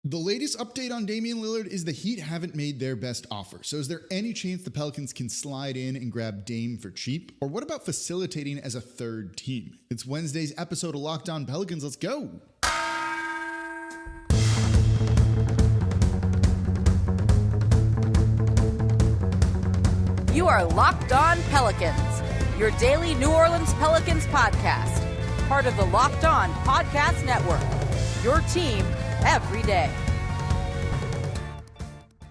The latest update on Damian Lillard is the Heat haven't made their best offer. So is there any chance the Pelicans can slide in and grab Dame for cheap? Or what about facilitating as a third team? It's Wednesday's episode of Locked On Pelicans. Let's go. You are Locked On Pelicans, your daily New Orleans Pelicans podcast. Part of the Locked On Podcast Network, your team every day.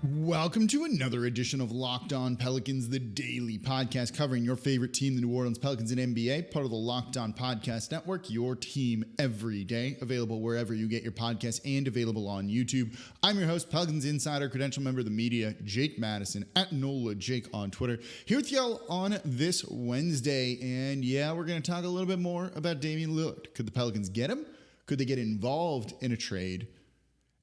Welcome to another edition of Locked On Pelicans, the daily podcast covering your favorite team, the New Orleans Pelicans and NBA, part of the Locked On Podcast Network, your team every day, available wherever you get your podcasts and available on YouTube. I'm your host, Pelicans Insider, credential member of the media, Jake Madison, at NOLA Jake on Twitter, here with y'all on this Wednesday. And yeah, we're going to talk a little bit more about Damian Lillard. Could the Pelicans get him? Could they get involved in a trade?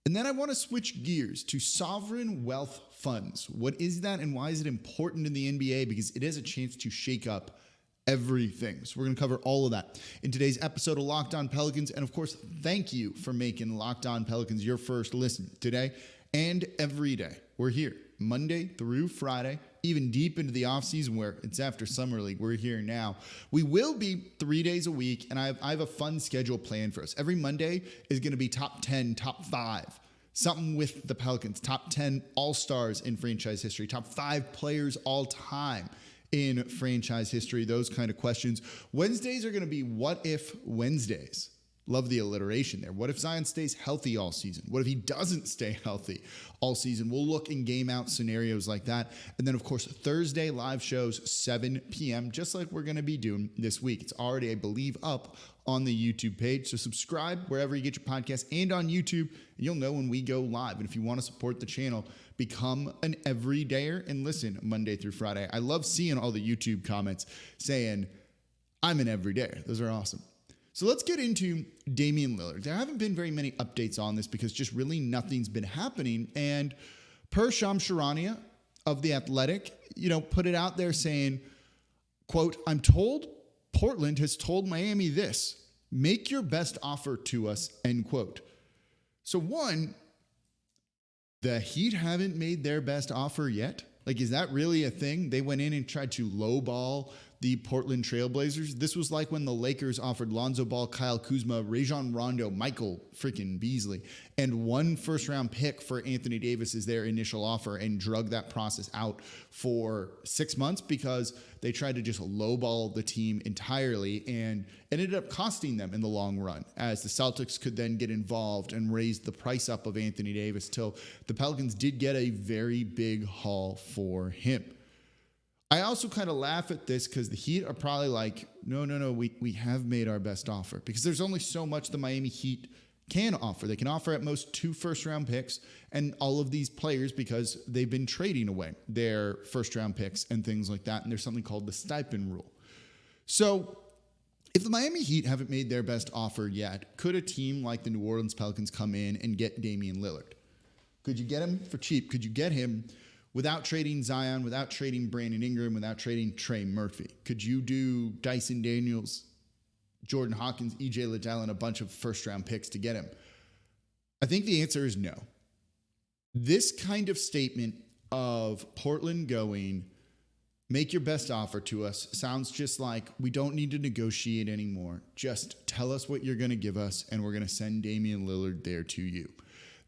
And then I want to switch gears to sovereign wealth funds. What is that and why is it important in the NBA? Because it has a chance to shake up everything. So we're going to cover all of that in today's episode of Locked On Pelicans. And of course, thank you for making Locked On Pelicans your first listen today and every day. We're here Monday through Friday, even deep into the offseason where it's after Summer League. We're here now. We will be 3 days a week, and I have a fun schedule planned for us. Every Monday is going to be top 10, top 5, something with the Pelicans, top 10 all-stars in franchise history, top 5 players all time in franchise history, those kind of questions. Wednesdays are going to be What If Wednesdays. Love the alliteration there. What if Zion stays healthy all season? What if he doesn't stay healthy all season? We'll look in game out scenarios like that. And then, of course, Thursday live shows, 7 p.m., just like we're going to be doing this week. It's already, I believe, up on the YouTube page. So subscribe wherever you get your podcasts and on YouTube, and you'll know when we go live. And if you want to support the channel, become an everydayer and listen Monday through Friday. I love seeing all the YouTube comments saying, I'm an everydayer. Those are awesome. So let's get into Damian Lillard. There haven't been very many updates on this because just really nothing's been happening. And per Shams Charania of The Athletic, put it out there saying, quote, I'm told Portland has told Miami this, make your best offer to us, end quote. So one, the Heat haven't made their best offer yet. Like, is that really a thing? They went in and tried to lowball the Portland Trailblazers. This was like when the Lakers offered Lonzo Ball, Kyle Kuzma, Rajon Rondo, Michael freaking Beasley, and 1 first-round pick for Anthony Davis as their initial offer and drug that process out for 6 months because they tried to just lowball the team entirely, and it ended up costing them in the long run as the Celtics could then get involved and raise the price up of Anthony Davis till the Pelicans did get a very big haul for him. I also kind of laugh at this because the Heat are probably like, no, we have made our best offer because there's only so much the Miami Heat can offer. They can offer at most 2 first-round picks and all of these players because they've been trading away their first-round picks and things like that, and there's something called the stipend rule. So if the Miami Heat haven't made their best offer yet, could a team like the New Orleans Pelicans come in and get Damian Lillard? Could you get him for cheap? Could you get him without trading Zion, without trading Brandon Ingram, without trading Trey Murphy? Could you do Dyson Daniels, Jordan Hawkins, EJ Liddell, and a bunch of first-round picks to get him? I think the answer is no. This kind of statement of Portland going, make your best offer to us, sounds just like we don't need to negotiate anymore. Just tell us what you're going to give us, and we're going to send Damian Lillard there to you.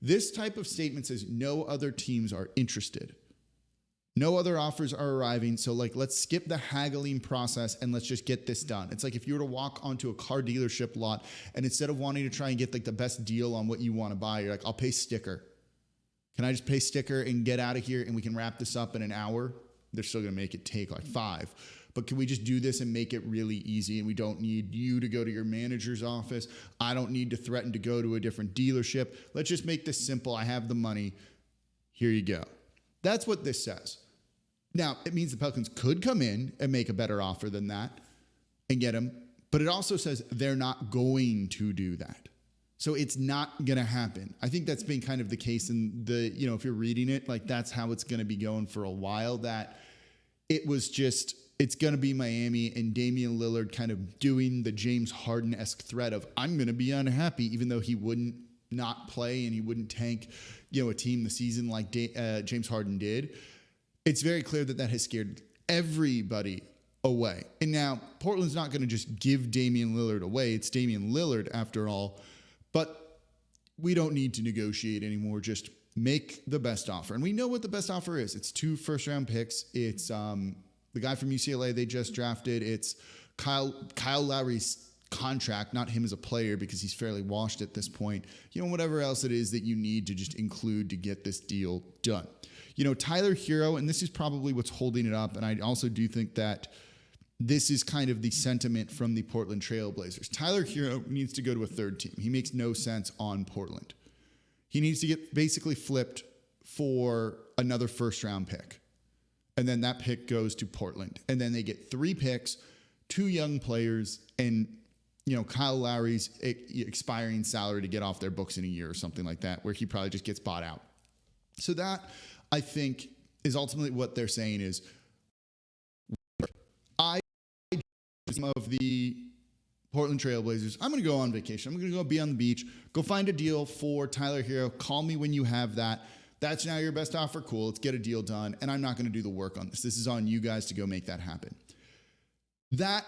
This type of statement says no other teams are interested. No other offers are arriving, so let's skip the haggling process and let's just get this done. It's like if you were to walk onto a car dealership lot and instead of wanting to try and get the best deal on what you want to buy, you're like, I'll pay sticker. Can I just pay sticker and get out of here and we can wrap this up in an hour? They're still going to make it take 5. But can we just do this and make it really easy? And we don't need you to go to your manager's office. I don't need to threaten to go to a different dealership. Let's just make this simple. I have the money. Here you go. That's what this says. Now, it means the Pelicans could come in and make a better offer than that and get him, but it also says they're not going to do that. So it's not going to happen. I think that's been kind of the case in the, if you're reading it, that's how it's going to be going for a while, that it was just, it's going to be Miami and Damian Lillard kind of doing the James Harden-esque threat of, I'm going to be unhappy, even though he wouldn't not play and he wouldn't tank, a team the season like James Harden did. It's very clear that has scared everybody away. And now Portland's not going to just give Damian Lillard away. It's Damian Lillard after all. But we don't need to negotiate anymore. Just make the best offer. And we know what the best offer is. It's 2 first-round picks. It's the guy from UCLA they just drafted. It's Kyle Lowry's contract, not him as a player because he's fairly washed at this point. Whatever else it is that you need to just include to get this deal done. Tyler Herro, and this is probably what's holding it up, and I also do think that this is kind of the sentiment from the Portland Trail Blazers. Tyler Herro needs to go to a third team. He makes no sense on Portland. He needs to get basically flipped for another first-round pick. And then that pick goes to Portland. And then they get 3 picks, 2 young players, and Kyle Lowry's expiring salary to get off their books in a year or something like that, where he probably just gets bought out. So that, I think, is ultimately what they're saying is, of the Portland Trail Blazers, I'm going to go on vacation. I'm going to go be on the beach, go find a deal for Tyler Herro. Call me when you have that. That's now your best offer. Cool. Let's get a deal done. And I'm not going to do the work on this. This is on you guys to go make that happen. That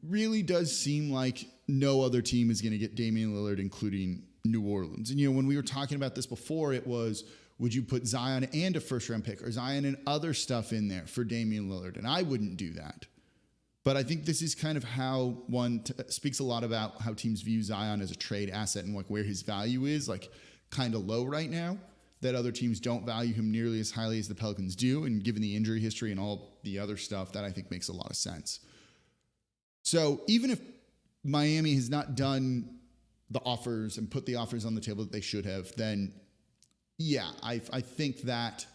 really does seem like no other team is going to get Damian Lillard, including New Orleans. And, when we were talking about this before, it was, would you put Zion and a first-round pick or Zion and other stuff in there for Damian Lillard? And I wouldn't do that. But I think this is kind of how one speaks a lot about how teams view Zion as a trade asset and where his value is, kind of low right now, that other teams don't value him nearly as highly as the Pelicans do. And given the injury history and all the other stuff, that I think makes a lot of sense. So even if Miami has not done the offers and put the offers on the table that they should have, then yeah, I think that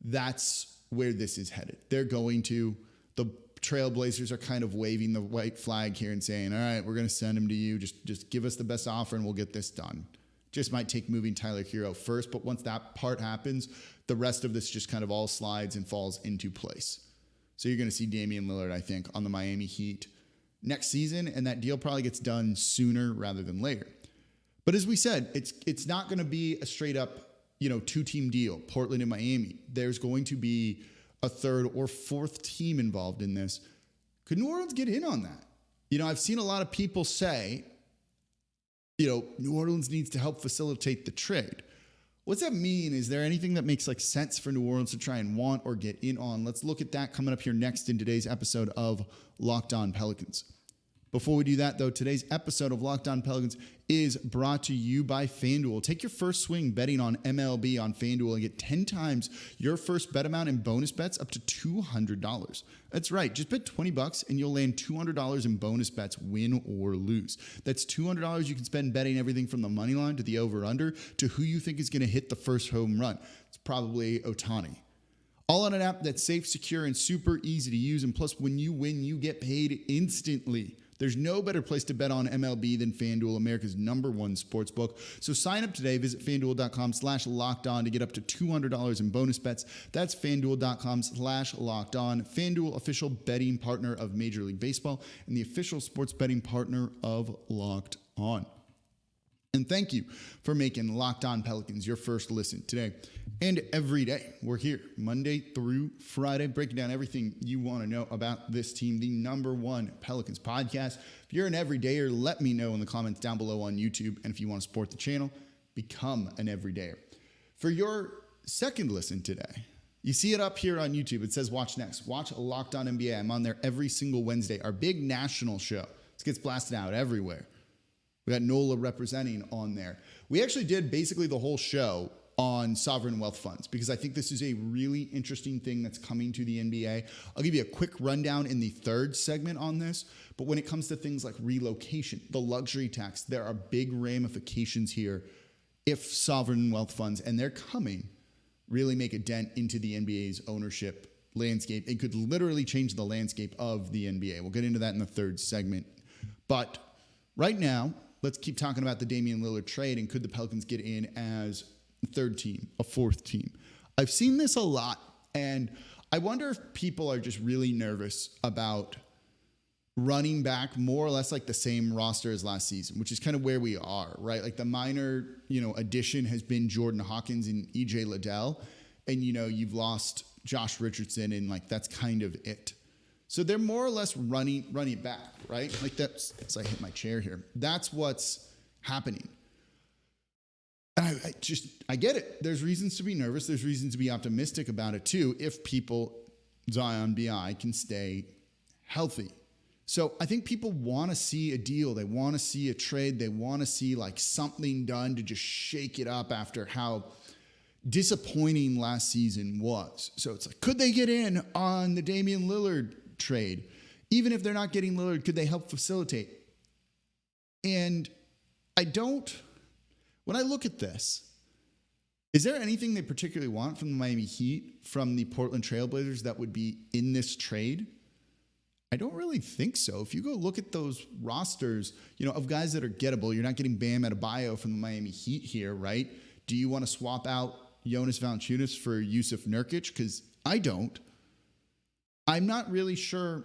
that's where this is headed. They're going to, the Trailblazers are kind of waving the white flag here and saying, all right, we're going to send him to you. Just give us the best offer and we'll get this done. Just might take moving Tyler Herro first, but once that part happens, the rest of this just kind of all slides and falls into place. So you're going to see Damian Lillard, I think, on the Miami Heat next season, and that deal probably gets done sooner rather than later. But as we said, it's not going to be a straight up, 2-team deal, Portland and Miami. There's going to be a third or fourth team involved in this. Could New Orleans get in on that? I've seen a lot of people say, New Orleans needs to help facilitate the trade. What's that mean? Is there anything that makes sense for New Orleans to try and want or get in on? Let's look at that coming up here next in today's episode of Locked On Pelicans. Before we do that, though, today's episode of Locked On Pelicans is brought to you by FanDuel. Take your first swing betting on MLB on FanDuel and get 10 times your first bet amount in bonus bets up to $200. That's right. Just bet $20 and you'll land $200 in bonus bets, win or lose. That's $200 you can spend betting everything from the money line to the over-under to who you think is going to hit the first home run. It's probably Ohtani. All on an app that's safe, secure, and super easy to use. And plus, when you win, you get paid instantly. There's no better place to bet on MLB than FanDuel, America's #1 sportsbook. So sign up today. Visit FanDuel.com/lockedon to get up to $200 in bonus bets. That's FanDuel.com/lockedon. FanDuel, official betting partner of Major League Baseball and the official sports betting partner of Locked On. And thank you for making Locked On Pelicans your first listen today and every day. We're here Monday through Friday, breaking down everything you want to know about this team, the #1 Pelicans podcast. If you're an everydayer, let me know in the comments down below on YouTube. And if you want to support the channel, become an everydayer. For your second listen today, you see it up here on YouTube. It says watch next. Watch Locked On NBA. I'm on there every single Wednesday. Our big national show. This gets blasted out everywhere. We got NOLA representing on there. We actually did basically the whole show on sovereign wealth funds because I think this is a really interesting thing that's coming to the NBA. I'll give you a quick rundown in the third segment on this, but when it comes to things like relocation, the luxury tax, there are big ramifications here if sovereign wealth funds, and they're coming, really make a dent into the NBA's ownership landscape. It could literally change the landscape of the NBA. We'll get into that in the third segment. But right now, let's keep talking about the Damian Lillard trade and could the Pelicans get in as a third team, a fourth team. I've seen this a lot, and I wonder if people are just really nervous about running back more or less like the same roster as last season, which is kind of where we are, right? Like the minor, addition has been Jordan Hawkins and EJ Liddell. And, you've lost Josh Richardson and like, that's kind of it. So they're more or less running it back, right? Like that's I hit my chair here. That's what's happening. And I get it. There's reasons to be nervous. There's reasons to be optimistic about it too. If people, Zion BI, can stay healthy. So I think people want to see a deal. They want to see a trade. They want to see like something done to just shake it up after how disappointing last season was. So it's like, could they get in on the Damian Lillard trade? Even if they're not getting Lillard, could they help facilitate? And when I look at this, is there anything they particularly want from the Miami Heat, from the Portland Trailblazers that would be in this trade? I don't really think so. If you go look at those rosters, of guys that are gettable, you're not getting Bam Adebayo from the Miami Heat here, right? Do you want to swap out Jonas Valanciunas for Yusuf Nurkic? Because I don't. I'm not really sure,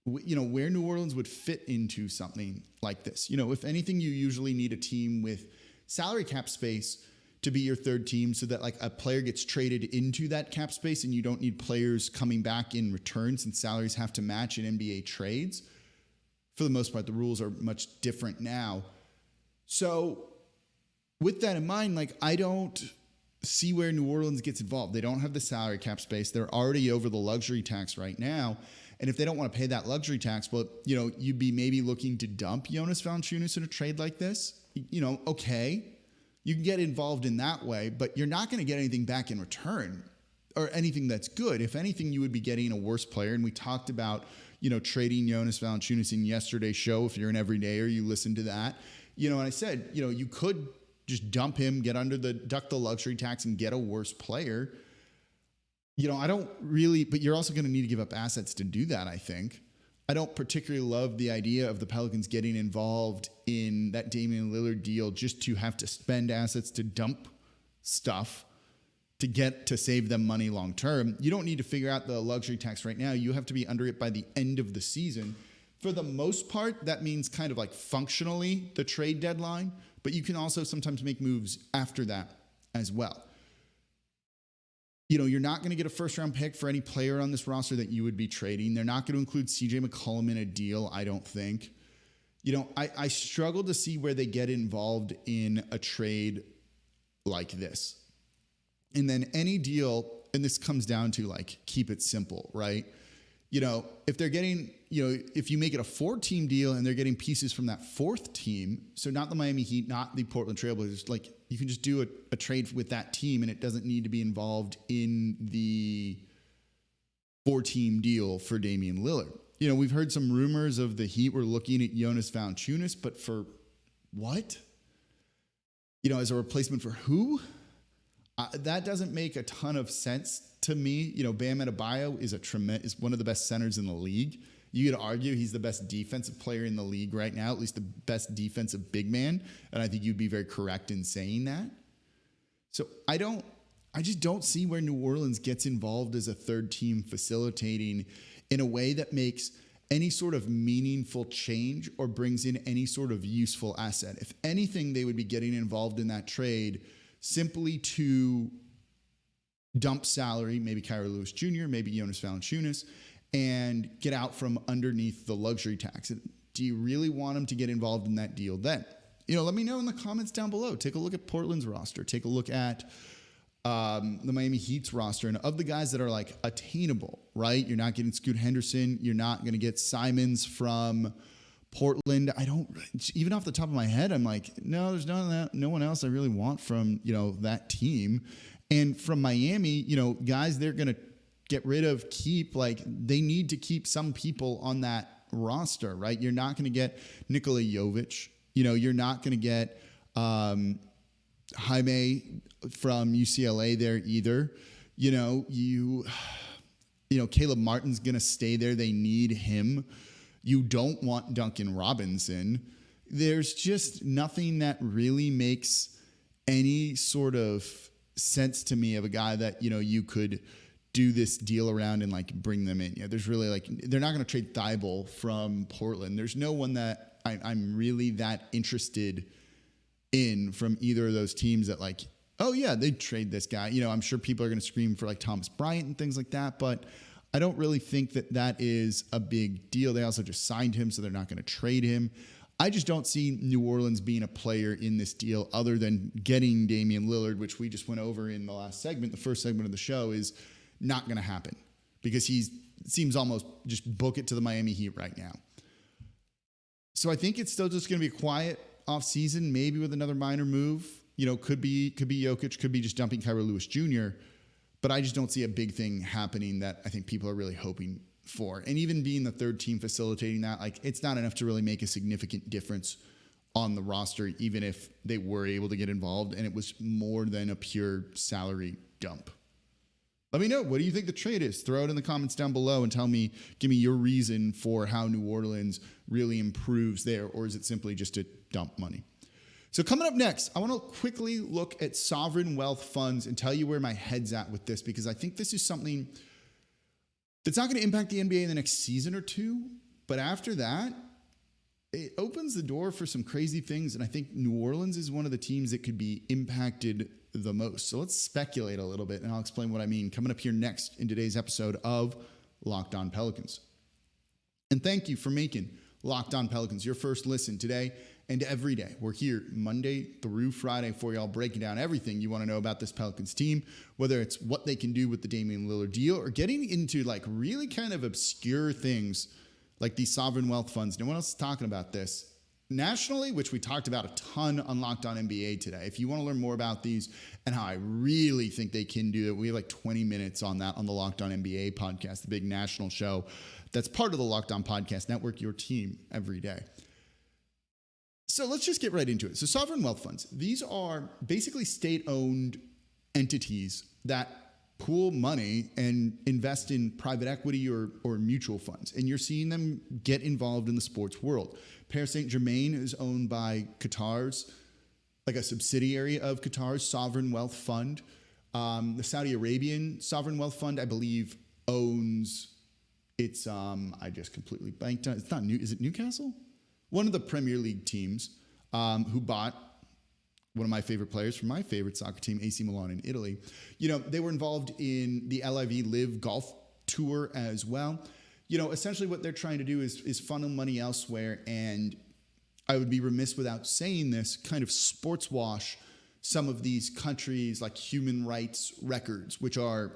where New Orleans would fit into something like this. If anything, you usually need a team with salary cap space to be your third team so that like a player gets traded into that cap space and you don't need players coming back in return since salaries have to match in NBA trades. For the most part, the rules are much different now. So with that in mind, like I don't see where New Orleans gets involved. They don't have the salary cap space. They're already over the luxury tax right now. And if they don't want to pay that luxury tax, well, you'd be maybe looking to dump Jonas Valanciunas in a trade like this. Okay, you can get involved in that way, but you're not going to get anything back in return or anything that's good. If anything, you would be getting a worse player. And we talked about, trading Jonas Valanciunas in yesterday's show. If you're an everydayer, you listen to that. And I said, you could just dump him, duck the luxury tax and get a worse player. I don't really, but you're also going to need to give up assets to do that, I think. I don't particularly love the idea of the Pelicans getting involved in that Damian Lillard deal just to have to spend assets to dump stuff to save them money long term. You don't need to figure out the luxury tax right now. You have to be under it by the end of the season. For the most part, that means kind of like functionally the trade deadline, but you can also sometimes make moves after that as well. You're not going to get a first-round pick for any player on this roster that you would be trading. They're not going to include CJ McCollum in a deal, I don't think. I struggle to see where they get involved in a trade like this. And then any deal, and this comes down to like, keep it simple, right? If they're getting, if you make it a 4-team deal and they're getting pieces from that 4th team, so not the Miami Heat, not the Portland Trailblazers, like you can just do a trade with that team and it doesn't need to be involved in the 4-team deal for Damian Lillard. We've heard some rumors of the Heat were looking at Jonas Valanciunas, but for what? As a replacement for who? That doesn't make a ton of sense to me. Bam Adebayo is one of the best centers in the league. You could argue he's the best defensive player in the league right now, at least the best defensive big man. And I think you'd be very correct in saying that. So I just don't see where New Orleans gets involved as a third team facilitating in a way that makes any sort of meaningful change or brings in any sort of useful asset. If anything, they would be getting involved in that trade simply to dump salary, maybe Kyra Lewis Jr., maybe Jonas Valanciunas, and get out from underneath the luxury tax. Do you really want him to get involved in that deal then? Let me know in the comments down below. Take a look at Portland's roster. Take a look at the Miami Heat's roster. And of the guys that are like attainable, right? You're not getting Scoot Henderson. You're not going to get Simons from Portland. Even off the top of my head, I'm like, no, there's no one else I really want from, that team. And from Miami, guys they're going to get rid of, keep, like they need to keep some people on that roster, right? You're not going to get Nikola Jovic. You're not going to get Jaime from UCLA there either. Caleb Martin's going to stay there. They need him. You don't want Duncan Robinson. There's just nothing that really makes any sort of sense to me of a guy that, you could do this deal around and like bring them in. There's really like, they're not going to trade Thibault from Portland. There's no one that I'm really that interested in from either of those teams that like, oh yeah, they'd trade this guy. I'm sure people are going to scream for like Thomas Bryant and things like that, but I don't really think that is a big deal. They also just signed him, so they're not going to trade him. I just don't see New Orleans being a player in this deal other than getting Damian Lillard, which we just went over in the last segment. The first segment of the show is not going to happen because he seems almost just book it to the Miami Heat right now. So I think it's still just going to be a quiet offseason, maybe with another minor move. Could be Jokic, could be just dumping Kira Lewis Jr., but I just don't see a big thing happening that I think people are really hoping for. And even being the third team facilitating that, like, it's not enough to really make a significant difference on the roster, even if they were able to get involved and it was more than a pure salary dump. Let me know. What do you think the trade is? Throw it in the comments down below and give me your reason for how New Orleans really improves there, or is it simply just to dump money? So coming up next, I want to quickly look at sovereign wealth funds and tell you where my head's at with this, because I think this is something that's not going to impact the NBA in the next season or two. But after that, it opens the door for some crazy things. And I think New Orleans is one of the teams that could be impacted the most. So let's speculate a little bit, and I'll explain what I mean coming up here next in today's episode of Locked On Pelicans. And thank you for making Locked On Pelicans your first listen today and every day. We're here Monday through Friday for y'all, breaking down everything you want to know about this Pelicans team, whether it's what they can do with the Damian Lillard deal or getting into like really kind of obscure things like these sovereign wealth funds. No one else is talking about this nationally, which we talked about a ton on Locked On NBA today. If you want to learn more about these and how I really think they can do it, we have like 20 minutes on that on the Locked On NBA podcast, the big national show that's part of the Locked On Podcast Network, your team every day. So let's just get right into it. So sovereign wealth funds, these are basically state-owned entities that pool money and invest in private equity or mutual funds. And you're seeing them get involved in the sports world. Paris Saint-Germain is owned by Qatar's, like a subsidiary of Qatar's sovereign wealth fund. The Saudi Arabian sovereign wealth fund, I believe, owns it's, I just completely blanked on, it's not new, is it Newcastle? One of the Premier League teams who bought one of my favorite players from my favorite soccer team, AC Milan in Italy. They were involved in the LIV Live Golf Tour as well. Essentially what they're trying to do is funnel money elsewhere. And I would be remiss without saying this, kind of sports wash some of these countries' like human rights records, which are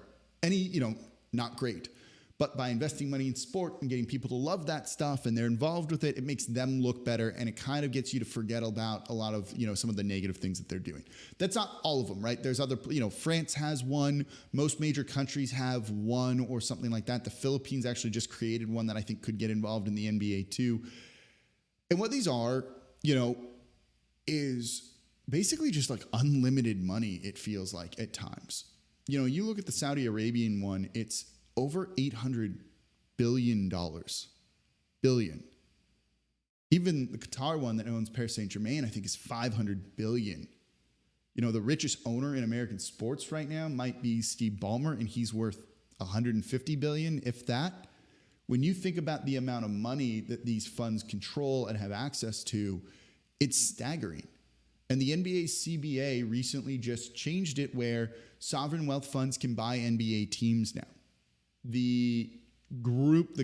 not great. But by investing money in sport and getting people to love that stuff and they're involved with it, it makes them look better, and it kind of gets you to forget about a lot of, some of the negative things that they're doing. That's not all of them, right? There's other, France has one. Most major countries have one or something like that. The Philippines actually just created one that I think could get involved in the NBA too. And what these are, is basically just like unlimited money, it feels like at times. You look at the Saudi Arabian one, it's over $800 billion. Billion. Even the Qatar one that owns Paris Saint-Germain, I think, is $500 billion. The richest owner in American sports right now might be Steve Ballmer, and he's worth $150 billion, if that. When you think about the amount of money that these funds control and have access to, it's staggering. And the NBA CBA recently just changed it where sovereign wealth funds can buy NBA teams now. The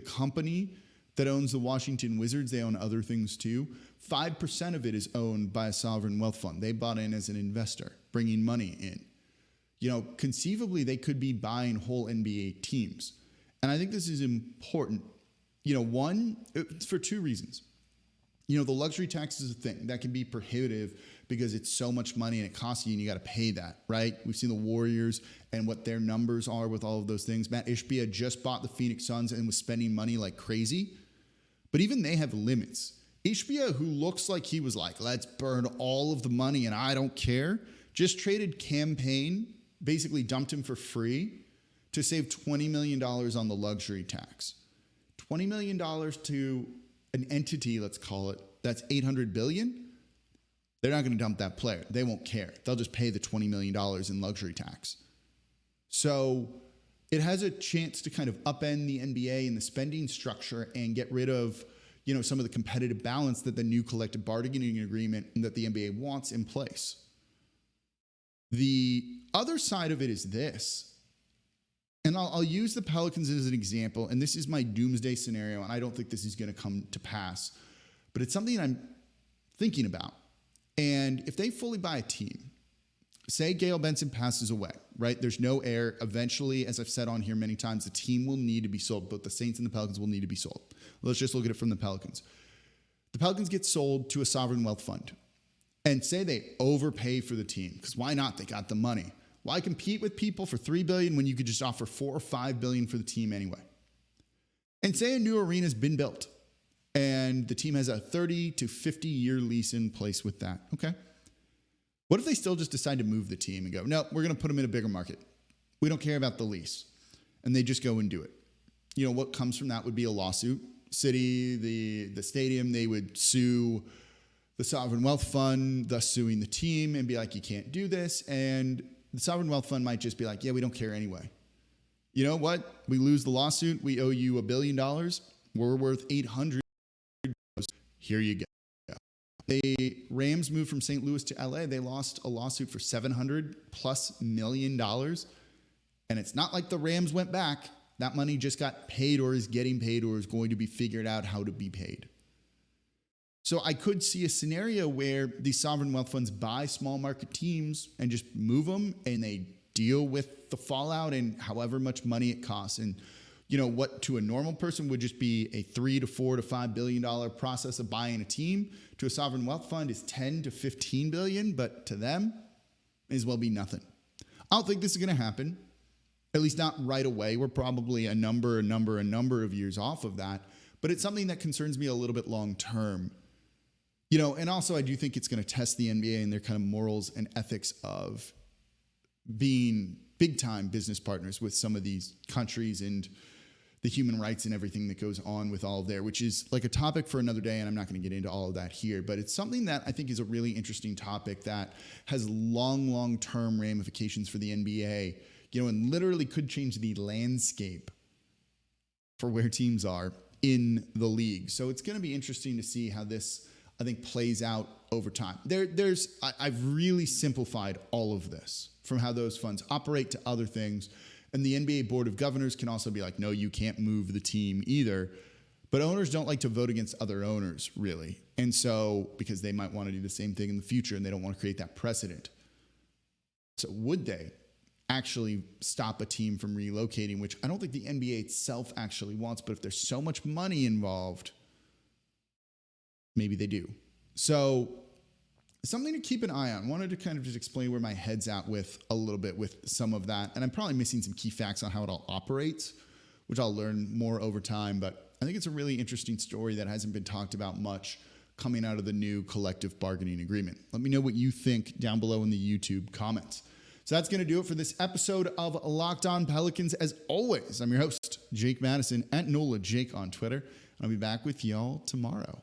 company that owns the Washington Wizards, they own other things too. 5% of it is owned by a sovereign wealth fund. They bought in as an investor, bringing money in. Conceivably, they could be buying whole NBA teams. And I think this is important. One, it's for two reasons. The luxury tax is a thing that can be prohibitive because it's so much money and it costs you and you got to pay that, right? We've seen the Warriors and what their numbers are with all of those things. Matt Ishbia just bought the Phoenix Suns and was spending money like crazy. But even they have limits. Ishbia, who looks like he was like, let's burn all of the money and I don't care, just traded Campaign, basically dumped him for free to save $20 million on the luxury tax. $20 million to an entity, let's call it, that's $800 billion. They're not going to dump that player. They won't care. They'll just pay the $20 million in luxury tax. So it has a chance to kind of upend the NBA and the spending structure and get rid of, some of the competitive balance that the new collective bargaining agreement that the NBA wants in place. The other side of it is this, and I'll use the Pelicans as an example, and this is my doomsday scenario, and I don't think this is going to come to pass, but it's something I'm thinking about. And if they fully buy a team, say Gail Benson passes away, right? There's no heir. Eventually, as I've said on here many times, the team will need to be sold. Both the Saints and the Pelicans will need to be sold. Let's just look at it from the Pelicans. The Pelicans get sold to a sovereign wealth fund. And say they overpay for the team, because why not? They got the money. Why compete with people for $3 billion when you could just offer $4 or $5 billion for the team anyway? And say a new arena's been built, and the team has a 30 to 50-year lease in place with that. Okay. What if they still just decide to move the team and go, no, we're going to put them in a bigger market. We don't care about the lease. And they just go and do it. What comes from that would be a lawsuit. City, the stadium, they would sue the Sovereign Wealth Fund, thus suing the team, and be like, you can't do this. And the Sovereign Wealth Fund might just be like, yeah, we don't care anyway. You know what? We lose the lawsuit. We owe you $1 billion. We're worth $800. Here you go. The Rams moved from St. Louis to LA. They lost a lawsuit for $700+ million. And it's not like the Rams went back. That money just got paid or is getting paid or is going to be figured out how to be paid. So I could see a scenario where these sovereign wealth funds buy small market teams and just move them, and they deal with the fallout and however much money it costs. And what to a normal person would just be a $3 to $4 to $5 billion process of buying a team, to a sovereign wealth fund is 10 to 15 billion, but to them may as well be nothing. I don't think this is going to happen, at least not right away. We're probably a number of years off of that, but it's something that concerns me a little bit long term. And also I do think it's going to test the NBA and their kind of morals and ethics of being big time business partners with some of these countries and the human rights and everything that goes on with all of there, which is like a topic for another day. And I'm not going to get into all of that here, but it's something that I think is a really interesting topic that has long-term ramifications for the NBA, and literally could change the landscape for where teams are in the league. So it's going to be interesting to see how this, I think, plays out over time. I've really simplified all of this from how those funds operate to other things. And the NBA Board of Governors can also be like, no, you can't move the team either. But owners don't like to vote against other owners, really. And so, because they might want to do the same thing in the future and they don't want to create that precedent. So would they actually stop a team from relocating, which I don't think the NBA itself actually wants, but if there's so much money involved, maybe they do. So something to keep an eye on. Wanted to kind of just explain where my head's at with a little bit with some of that. And I'm probably missing some key facts on how it all operates, which I'll learn more over time. But I think it's a really interesting story that hasn't been talked about much coming out of the new collective bargaining agreement. Let me know what you think down below in the YouTube comments. So that's going to do it for this episode of Locked On Pelicans. As always, I'm your host, Jake Madison, at NOLA Jake on Twitter. I'll be back with y'all tomorrow.